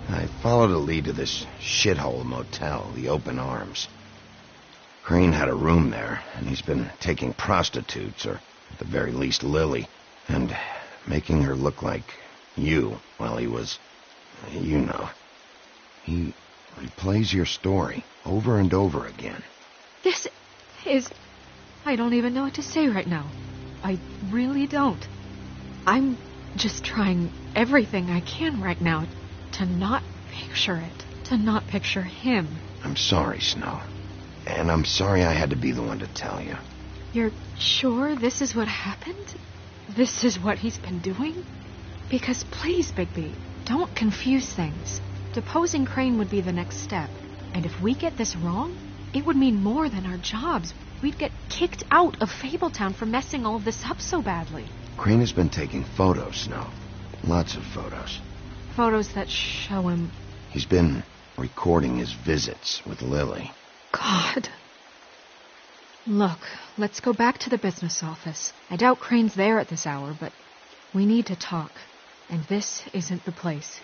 I followed a lead to this shithole motel, the Open Arms. Crane had a room there, and he's been taking prostitutes, or at the very least Lily, and making her look like you while he was, you know. He replays your story over and over again. This is... I don't even know what to say right now. I really don't. I'm just trying everything I can right now to not picture it, to not picture him. I'm sorry, Snow. And I'm sorry I had to be the one to tell you. You're sure this is what happened? This is what he's been doing? Because please, Bigby, don't confuse things. Deposing Crane would be the next step. And if we get this wrong, it would mean more than our jobs. We'd get kicked out of Fabletown for messing all of this up so badly. Crane has been taking photos, Snow. Lots of photos. Photos that show him... He's been recording his visits with Lily. God. Look, let's go back to the business office. I doubt Crane's there at this hour, but we need to talk. And this isn't the place.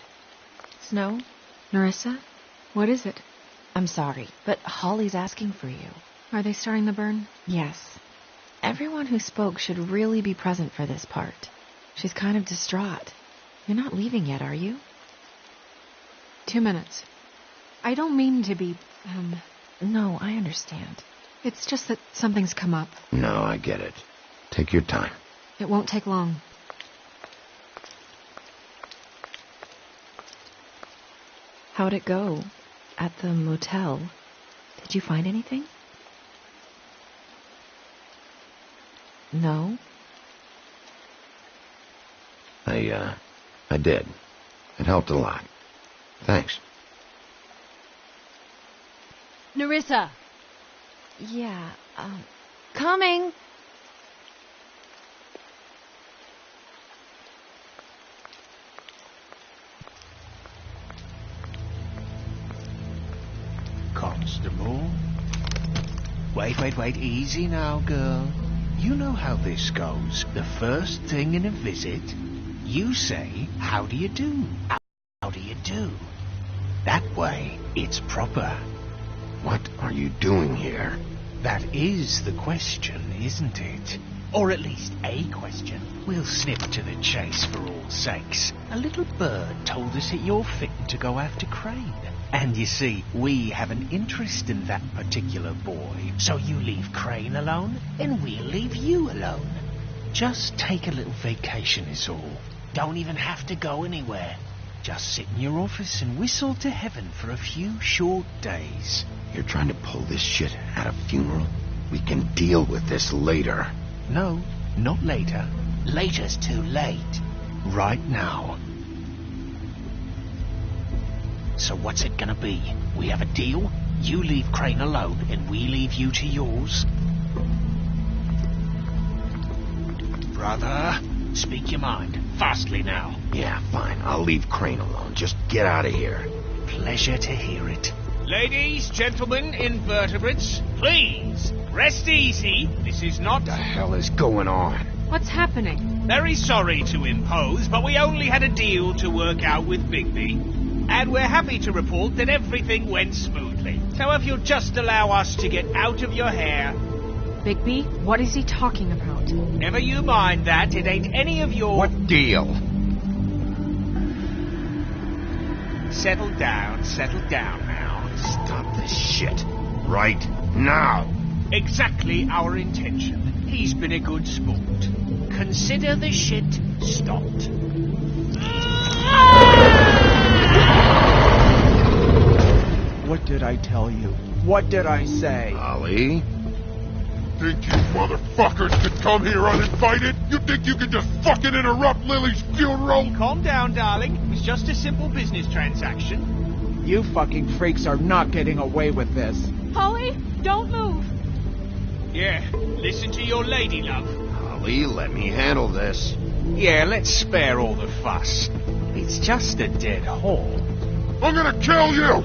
Snow? Nerissa? What is it? I'm sorry, but Holly's asking for you. Are they starting the burn? Yes. Everyone who spoke should really be present for this part. She's kind of distraught. You're not leaving yet, are you? 2 minutes. I don't mean to be, No, I understand. It's just that something's come up. No, I get it. Take your time. It won't take long. How'd it go? At the motel? Did you find anything? No? I did. It helped a lot. Thanks. Nerissa! Yeah, coming! Constable? Wait, easy now, girl. You know how this goes. The first thing in a visit, you say, how do you do? How do you do? That way, it's proper. What are you doing here? That is the question, isn't it? Or at least a question. We'll snip to the chase for all sakes. A little bird told us that you're fitting to go after Crane. And you see, we have an interest in that particular boy. So you leave Crane alone, and we'll leave you alone. Just take a little vacation is all. Don't even have to go anywhere. Just sit in your office and whistle to heaven for a few short days. You're trying to pull this shit at a funeral? We can deal with this later. No, not later. Later's too late. Right now. So what's it gonna be? We have a deal? You leave Crane alone, and we leave you to yours? Brother, speak your mind. Fastly now. Yeah, fine. I'll leave Crane alone. Just get out of here. Pleasure to hear it. Ladies, gentlemen, invertebrates, please, rest easy. This is not... What the hell is going on? What's happening? Very sorry to impose, but we only had a deal to work out with Bigby. And we're happy to report that everything went smoothly. So if you'll just allow us to get out of your hair... Bigby, what is he talking about? Never you mind that. It ain't any of your... What deal? Settle down now. Stop this shit. Right now. Exactly our intention. He's been a good sport. Consider the shit stopped. What did I tell you? What did I say? Ollie? Think you motherfuckers could come here uninvited? You think you could just fucking interrupt Lily's funeral? Calm down, darling. It's just a simple business transaction. You fucking freaks are not getting away with this. Holly, don't move. Yeah, listen to your lady, love. Ollie, let me handle this. Yeah, let's spare all the fuss. It's just a dead horse. I'm gonna kill you!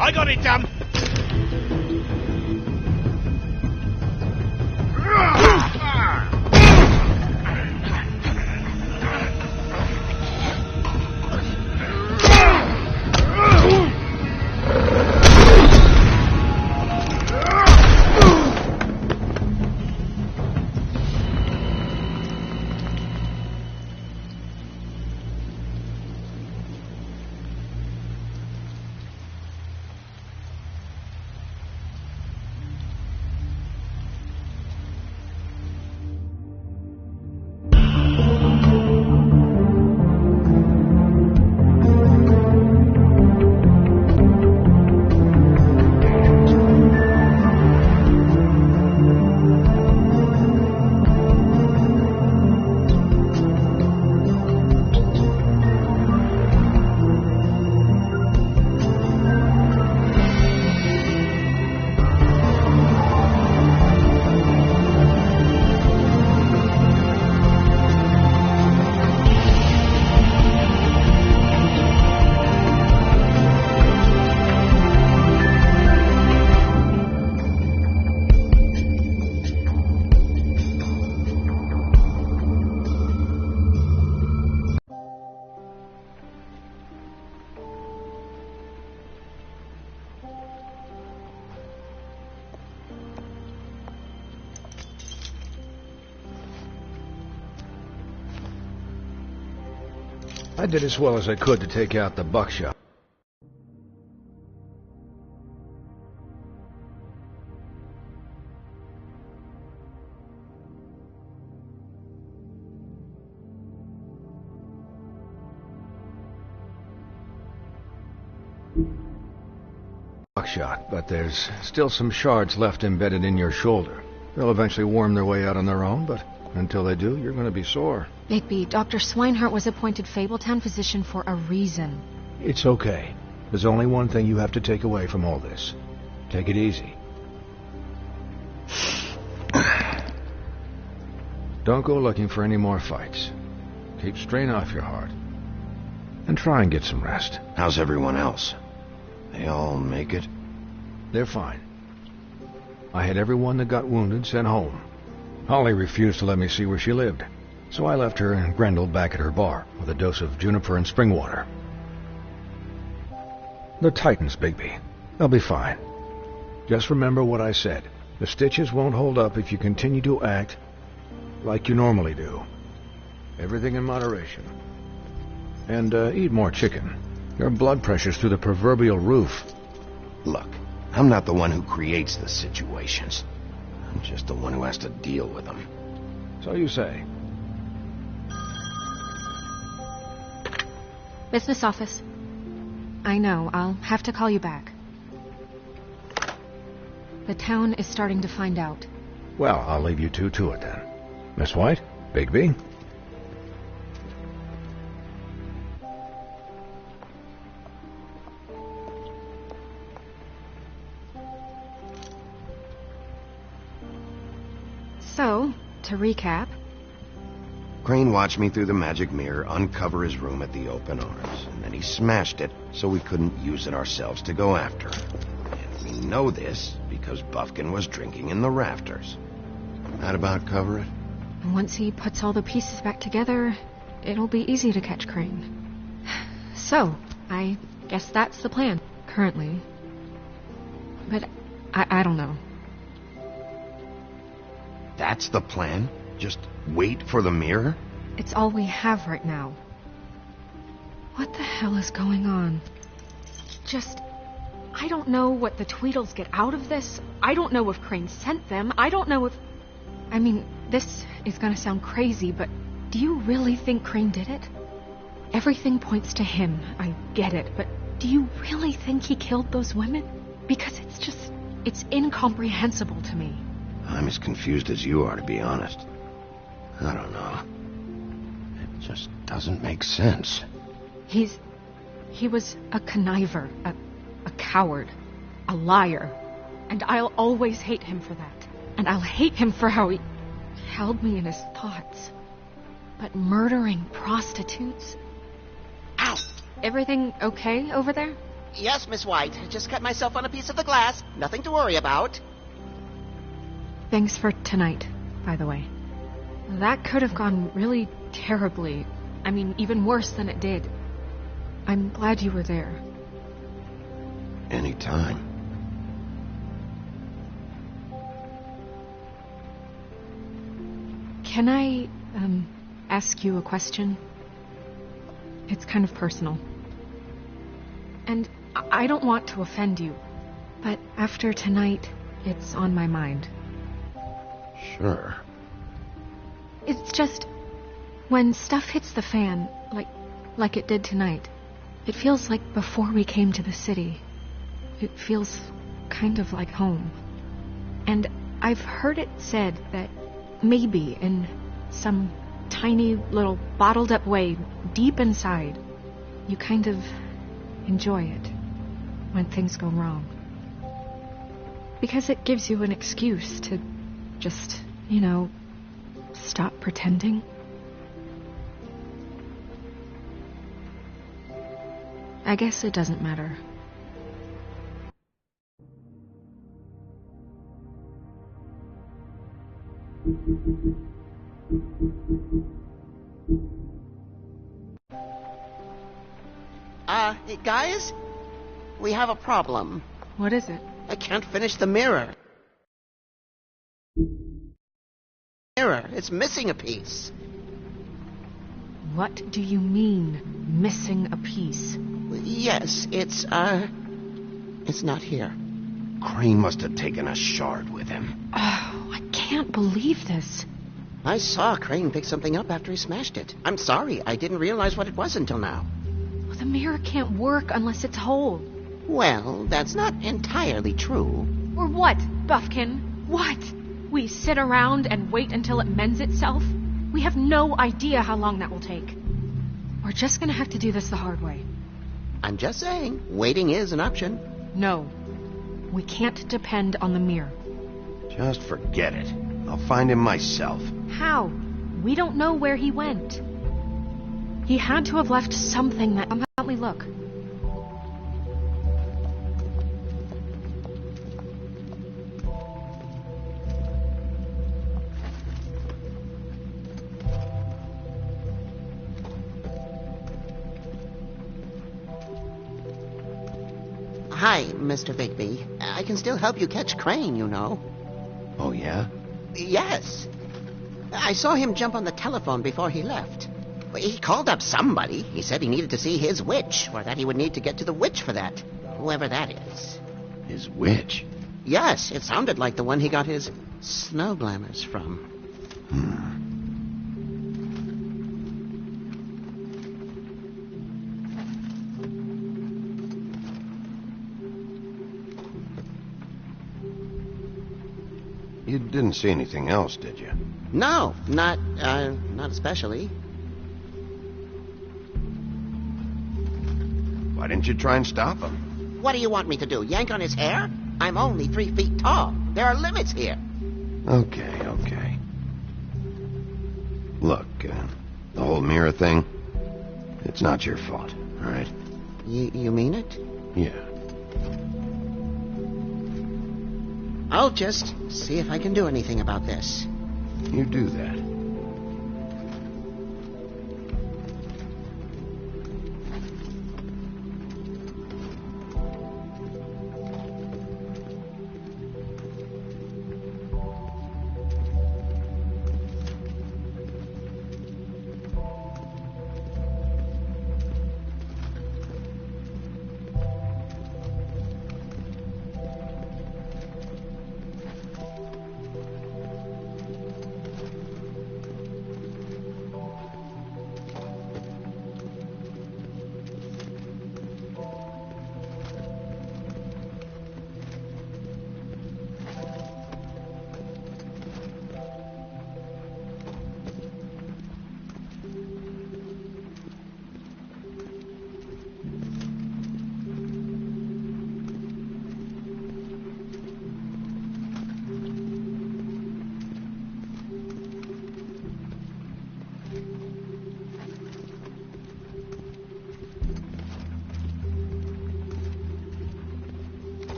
I got it done. I did as well as I could to take out the buckshot. But there's still some shards left embedded in your shoulder. They'll eventually worm their way out on their own, but until they do, you're going to be sore. Bigby, Dr. Swinehart was appointed Fabletown physician for a reason. It's okay. There's only one thing you have to take away from all this. Take it easy. Don't go looking for any more fights. Keep strain off your heart. And try and get some rest. How's everyone else? They all make it? They're fine. I had everyone that got wounded sent home. Holly refused to let me see where she lived, so I left her and Grendel back at her bar with a dose of juniper and spring water. They're Titans, Bigby. They'll be fine. Just remember what I said. The stitches won't hold up if you continue to act like you normally do. Everything in moderation. And eat more chicken. Your blood pressure's through the proverbial roof. Look, I'm not the one who creates the situations. I'm just the one who has to deal with them. So you say. Business office. I know, I'll have to call you back. The town is starting to find out. Well, I'll leave you two to it then. Miss White, Bigby. So, to recap... Crane watched me through the magic mirror uncover his room at the open arms, and then he smashed it so we couldn't use it ourselves to go after him. And we know this because Buffkin was drinking in the rafters. That about cover it? And once he puts all the pieces back together, it'll be easy to catch Crane. So, I guess that's the plan, currently. But I don't know. That's the plan? Just wait for the mirror? It's all we have right now. What the hell is going on? I don't know what the Tweedles get out of this. I don't know if Crane sent them. I don't know if... I mean, this is gonna sound crazy, but do you really think Crane did it? Everything points to him. I get it, but do you really think he killed those women? Because it's incomprehensible to me. I'm as confused as you are, to be honest. I don't know. It just doesn't make sense. He was a conniver, a coward, a liar. And I'll always hate him for that. And I'll hate him for how he held me in his thoughts. But murdering prostitutes? Ow! Everything okay over there? Yes, Miss White. Just cut myself on a piece of the glass. Nothing to worry about. Thanks for tonight. by the way. That could have gone really terribly. I mean, even worse than it did. I'm glad you were there. Anytime. Can I, ask you a question? It's kind of personal. And I don't want to offend you, but after tonight, it's on my mind. Sure. It's just, when stuff hits the fan, like it did tonight, it feels like before we came to the city. It feels kind of like home. And I've heard it said that maybe in some tiny little bottled up way deep inside, you kind of enjoy it when things go wrong. Because it gives you an excuse to just, stop pretending. I guess it doesn't matter. Hey, guys? We have a problem. What is it? I can't finish the mirror. It's missing a piece. What do you mean, missing a piece? Yes, it's not here. Crane must have taken a shard with him. Oh, I can't believe this. I saw Crane pick something up after he smashed it. I'm sorry, I didn't realize what it was until now. The mirror can't work unless it's whole. Well, that's not entirely true. Or what, Buffkin? What? We sit around and wait until it mends itself? We have no idea how long that will take. We're just gonna have to do this the hard way. I'm just saying, waiting is an option. No. We can't depend on the mirror. Just forget it. I'll find him myself. How? We don't know where he went. He had to have left something that... Help me look. Hi, Mr. Bigby. I can still help you catch Crane, you know. Oh, yeah? Yes. I saw him jump on the telephone before he left. He called up somebody. He said he needed to see his witch, or that he would need to get to the witch for that. Whoever that is. His witch? Yes, it sounded like the one he got his snow glamours from. You didn't see anything else, did you? No, not especially. Why didn't you try and stop him? What do you want me to do, yank on his hair? I'm only 3 feet tall. There are limits here. Okay. Look, the whole mirror thing, it's not your fault, all right? You mean it? Yeah. I'll just see if I can do anything about this. You do that.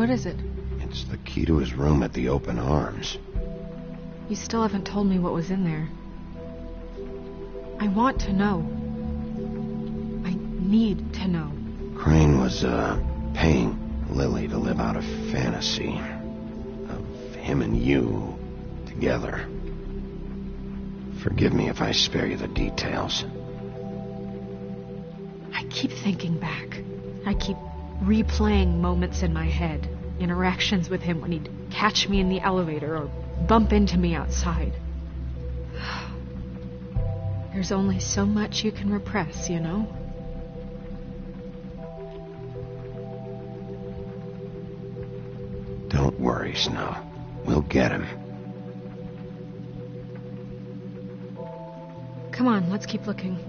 What is it? It's the key to his room at the Open Arms. You still haven't told me what was in there. I want to know. I need to know. Crane was, paying Lily to live out a fantasy of him and you together. Forgive me if I spare you the details. I keep thinking back. I keep replaying moments in my head. Interactions with him when he'd catch me in the elevator or bump into me outside. There's only so much you can repress, you know? Don't worry, Snow. We'll get him. Come on, let's keep looking.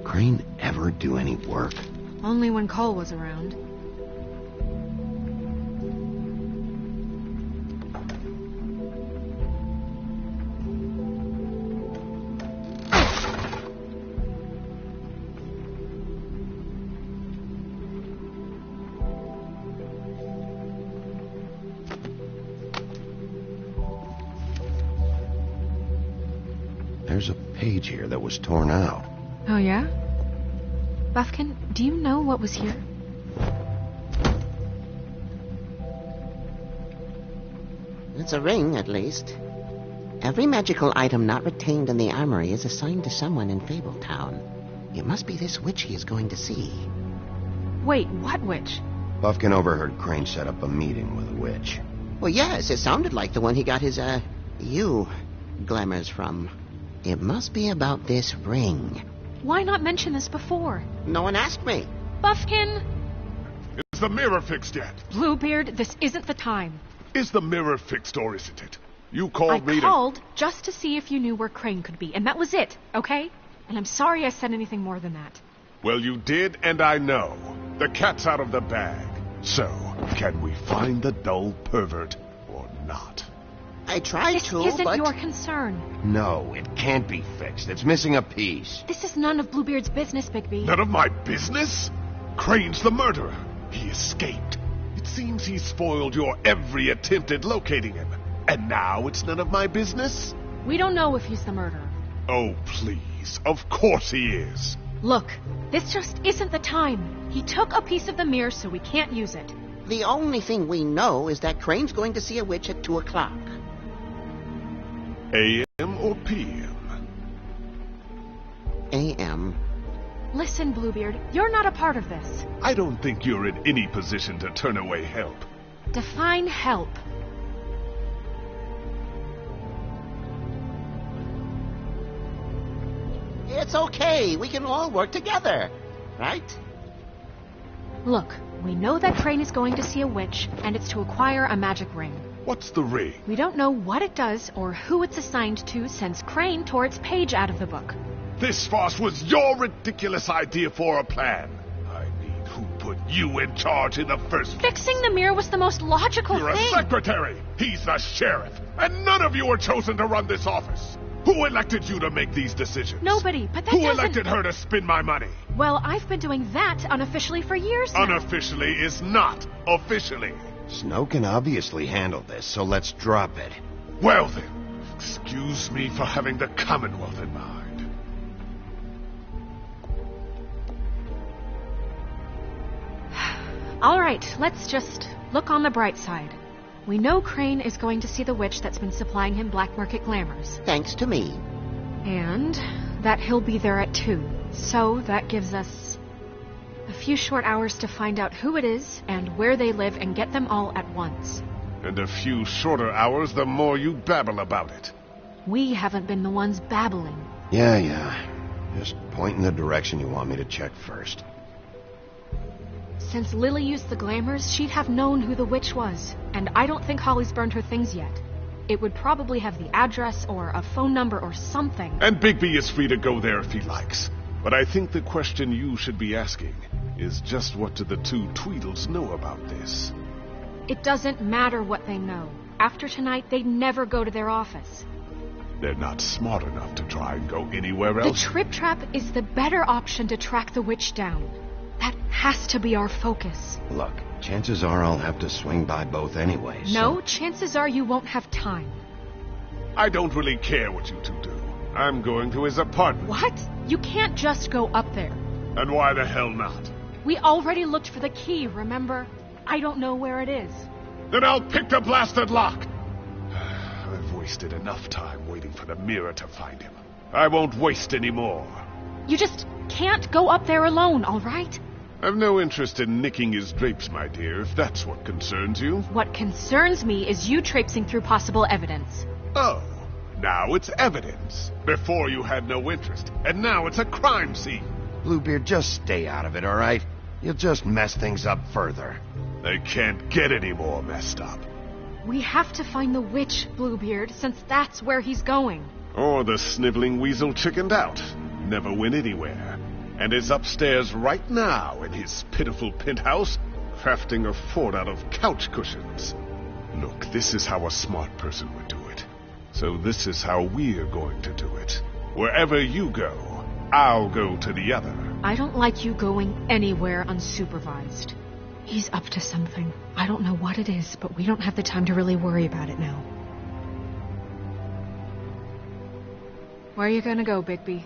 Crane ever do any work? Only when Cole was around. page here that was torn out. Oh, yeah? Buffkin, do you know what was here? It's a ring, at least. Every magical item not retained in the armory is assigned to someone in Fabletown. It must be this witch he is going to see. Wait, what witch? Buffkin overheard Crane set up a meeting with a witch. Well, yes, it sounded like the one he got his, glamours from. It must be about this ring. Why not mention this before? No one asked me. Buffkin! Is the mirror fixed yet? Bluebeard, this isn't the time. Is the mirror fixed or isn't it? You called me I called just to see if you knew where Crane could be, and that was it, okay? And I'm sorry I said anything more than that. Well, you did, and I know. The cat's out of the bag. So, can we find the dull pervert or not? I tried to, This isn't but... your concern. No, it can't be fixed. It's missing a piece. This is none of Bluebeard's business, Bigby. None of my business? Crane's the murderer. He escaped. It seems he spoiled your every attempt at locating him. And now it's none of my business? We don't know if he's the murderer. Oh, please. Of course he is. Look, this just isn't the time. He took a piece of the mirror, so we can't use it. The only thing we know is that Crane's going to see a witch at 2 o'clock. A.M. or P.M.? A.M. Listen, Bluebeard, you're not a part of this. I don't think you're in any position to turn away help. Define help. It's okay. We can all work together. Right? Look, we know that Crane is going to see a witch, and it's to acquire a magic ring. What's the ring? We don't know what it does or who it's assigned to since Crane tore its page out of the book. This farce was your ridiculous idea for a plan. I mean, who put you in charge in the first place? Fixing the mirror was the most logical You're thing. a secretary. He's the sheriff. And none of you were chosen to run this office. Who elected you to make these decisions? Nobody, but that Who doesn't... elected her to spend my money? Well, I've been doing that unofficially for years now. Unofficially is not officially. Snow can obviously handle this, so let's drop it. Well then, excuse me for having the Commonwealth in mind. All right, let's just look on the bright side. We know Crane is going to see the witch that's been supplying him black market glamours. Thanks to me. And that he'll be there at 2. So that gives us a few short hours to find out who it is and where they live and get them all at once. And a few shorter hours the more you babble about it. We haven't been the ones babbling. Yeah. Just point in the direction you want me to check first. Since Lily used the glamours, she'd have known who the witch was. And I don't think Holly's burned her things yet. It would probably have the address or a phone number or something. And Bigby is free to go there if he likes. But I think the question you should be asking is just what do the two Tweedles know about this? It doesn't matter what they know. After tonight, they'd never go to their office. They're not smart enough to try and go anywhere The else. Trip Trap is the better option to track the witch down. That has to be our focus. Look, chances are I'll have to swing by both anyway. No, chances are you won't have time. I don't really care what you two do. I'm going to his apartment. What? You can't just go up there. And why the hell not? We already looked for the key, remember? I don't know where it is. Then I'll pick the blasted lock. I've wasted enough time waiting for the mirror to find him. I won't waste any more. You just can't go up there alone, all right? I've no interest in nicking his drapes, my dear, if that's what concerns you. What concerns me is you traipsing through possible evidence. Oh, now it's evidence. Before you had no interest, and now it's a crime scene. Bluebeard, just stay out of it, all right? You'll just mess things up further. They can't get any more messed up. We have to find the witch, Bluebeard, since that's where he's going. Or the sniveling weasel chickened out. Never went anywhere. And is upstairs right now in his pitiful penthouse, crafting a fort out of couch cushions. Look, this is how a smart person would do it. So this is how we're going to do it. Wherever you go, I'll go to the other. I don't like you going anywhere unsupervised. He's up to something. I don't know what it is, but we don't have the time to really worry about it now. Where are you gonna go, Bigby?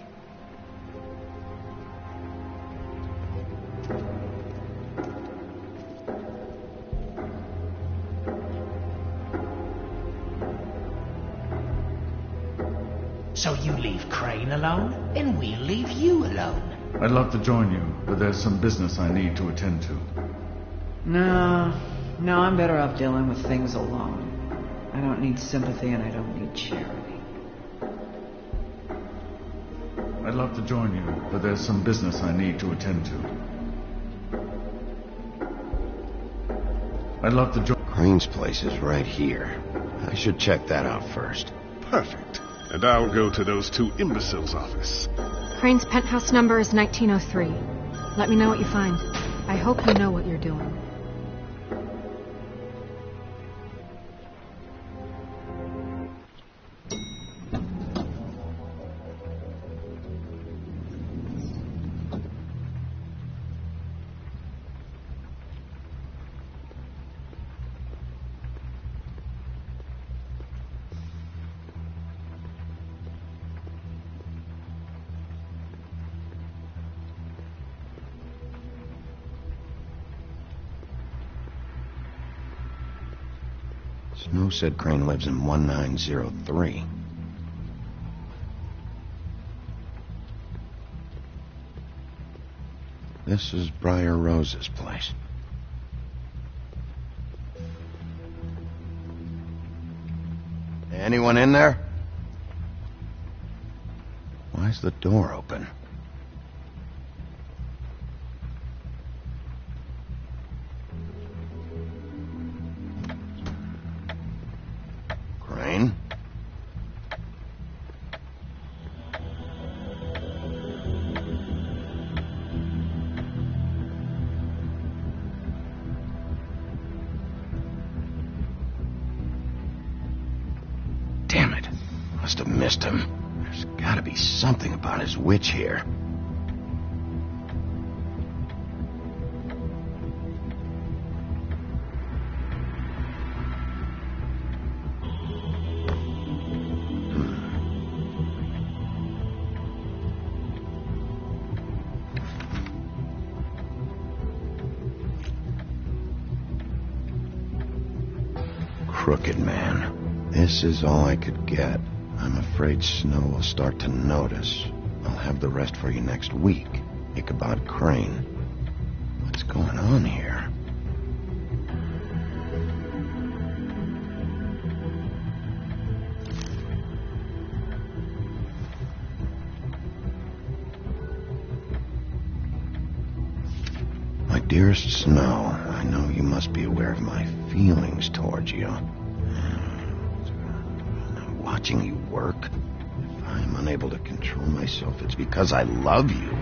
So you leave Crane alone, and we'll leave you alone. I'd love to join you, but there's some business I need to attend to. No, I'm better off dealing with things alone. I don't need sympathy and I don't need charity. I'd love to join you, but there's some business I need to attend to. I'd love to join... Crane's place is right here. I should check that out first. Perfect. And I'll go to those two imbeciles' office. Crane's penthouse number is 1903. Let me know what you find. I hope you know what you're doing. Snow said Crane lives in 1903. This is Briar Rose's place. Anyone in there? Why's the door open? Crane? Damn it. Must have missed him. There's gotta be something about his witch here. Crooked man. This is all I could get. I'm afraid Snow will start to notice. I'll have the rest for you next week. Ichabod Crane. What's going on here? My dearest Snow, I know you must be aware of my feelings towards you. Watching you work, if I'm unable to control myself, it's because I love you.